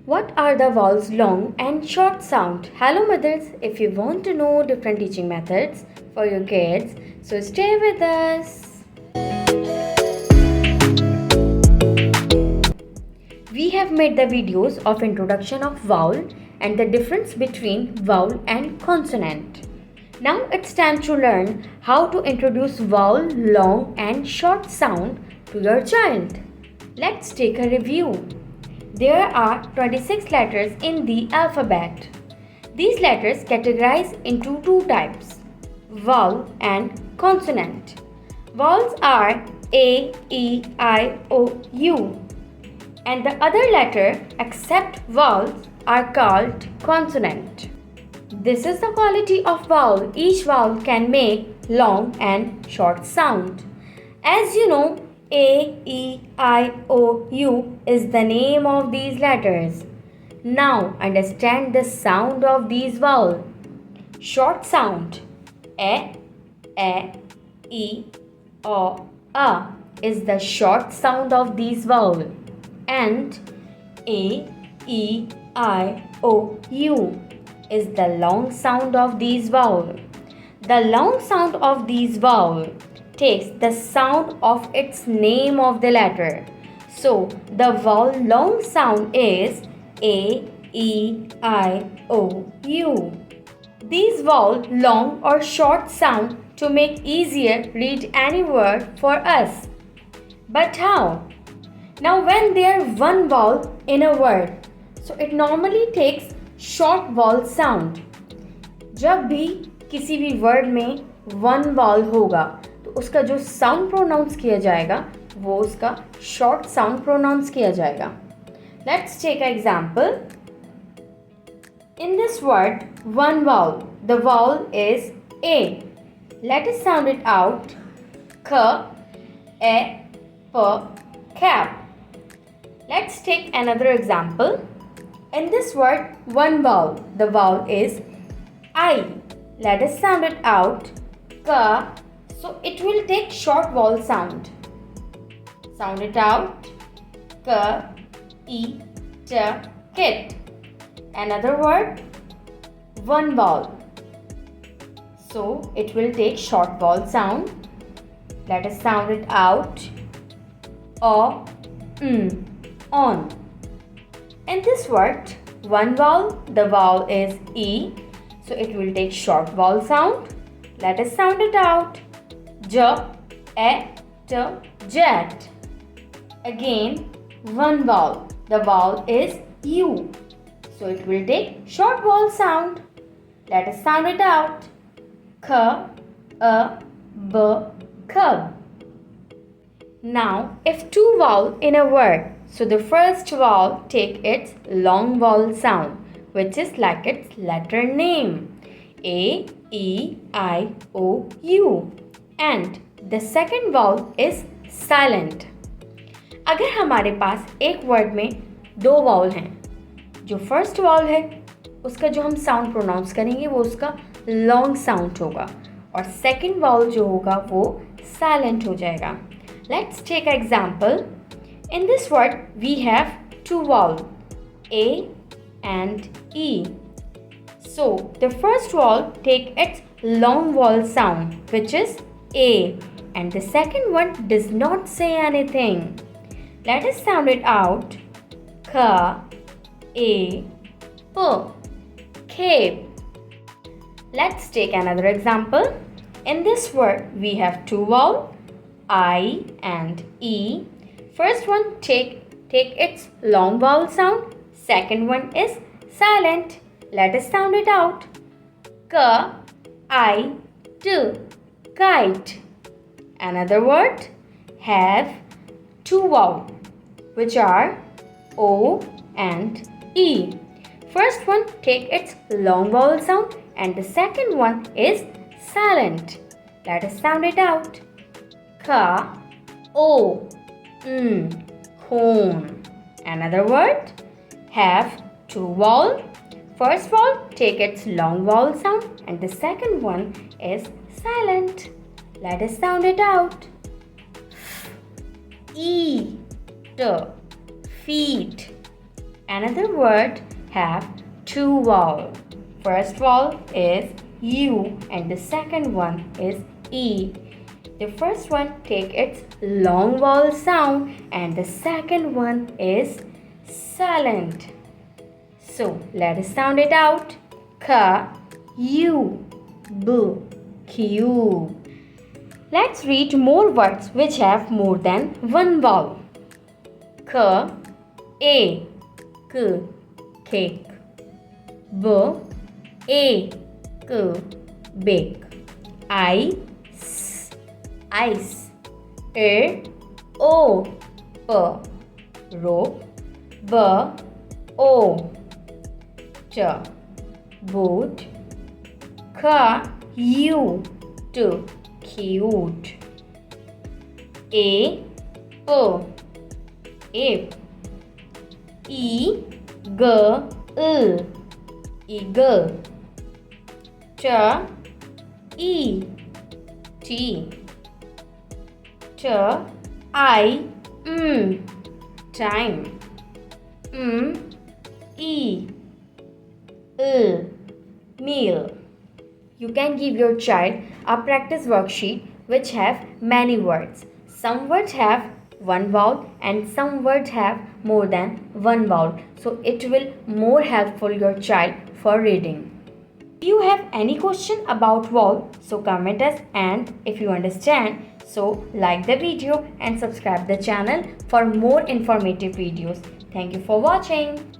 What are the vowels long and short sound? Hello mothers, if you want to know different teaching methods for your kids, so stay with us. We have made the videos of introduction of vowel and the difference between vowel and consonant. Now it's time to learn how to introduce vowel long and short sound to your child. Let's take a review. There are 26 letters in the alphabet. These letters categorize into two types, vowel and consonant. Vowels are A, E, I, O, U, and the other letter except vowels are called consonant. This is the quality of vowel. Each vowel can make long and short sound. As you know, A, E, I, O, U is the name of these letters. Now understand the sound of these vowels. Short sound E, E, O, A is the short sound of these vowels. And A, E, I, O, U is the long sound of these vowels. The long sound of these vowels takes the sound of its name of the letter. So the vowel long sound is A, E, I, O, U. These vowel long or short sound to make easier read any word for us. But how? Now when there one vowel in a word, so it normally takes short vowel sound. जब भी किसी भी word में one vowel होगा तो उसका जो sound pronounce किया जाएगा वो उसका शॉर्ट साउंड प्रोनाउंस किया जाएगा. Let's take a example. In this word, one vowel. The vowel is A. Let us sound it out. K, E, P, cap. Let's take another example. In this word, one vowel. The vowel is I. Let us sound it out. K. So it will take short vowel sound. Sound it out. K, E, T, kit. Another word, one vowel. So it will take short vowel sound. Let us sound it out. O, on. In this word, one vowel, the vowel is E. So it will take short vowel sound. Let us sound it out. J, E, T, jet. Again, one vowel. The vowel is U. So it will take short vowel sound. Let us sound it out. K, B, cub. Now, if two vowel in a word, so the first vowel take its long vowel sound, which is like its letter name, A, E, I, O, U, and the second vowel is silent. अगर हमारे पास एक word में दो vowel हैं, जो first vowel है उसका जो हम साउंड प्रोनाउंस करेंगे वो उसका लॉन्ग साउंड होगा और सेकंड वाउल जो होगा वो साइलेंट हो जाएगा. Let's take a example. In this word we have two vowel A and E. So the first vowel take its long vowel sound which is A and the second one does not say anything. Let us sound it out. K, A, P, cape. Let's take another example. In this word, we have two vowels, I and E. First one take its long vowel sound. Second one is silent. Let us sound it out. K, I, T, kite. Another word have two vowels, which are O and E. First one take its long vowel sound and the second one is silent. Let us sound it out. Ka, O, cone. Another word have two vowel. First vowel take its long vowel sound and the second one is silent. Let us sound it out. Eat, feet. Another word have two vowel. First vowel is U and the second one is E. The first one take its long vowel sound and the second one is silent. So let us sound it out. K, U, B, Q. Let's read more words which have more than one vowel. K, A, K, cake. B, A, K, bake. I, S, ice. O, P, rope. B, O, ch, boat. K, U, t, cute. A, P, ape. E, G, L, eagle. Ch, E, tea. T, I, time. E, L, meal. You can give your child a practice worksheet which have many words. Some words have one vowel and some words have more than one vowel. So it will more helpful your child for reading. If you have any question about vowel, so comment us, and if you understand, so like the video and subscribe the channel for more informative videos. Thank you for watching.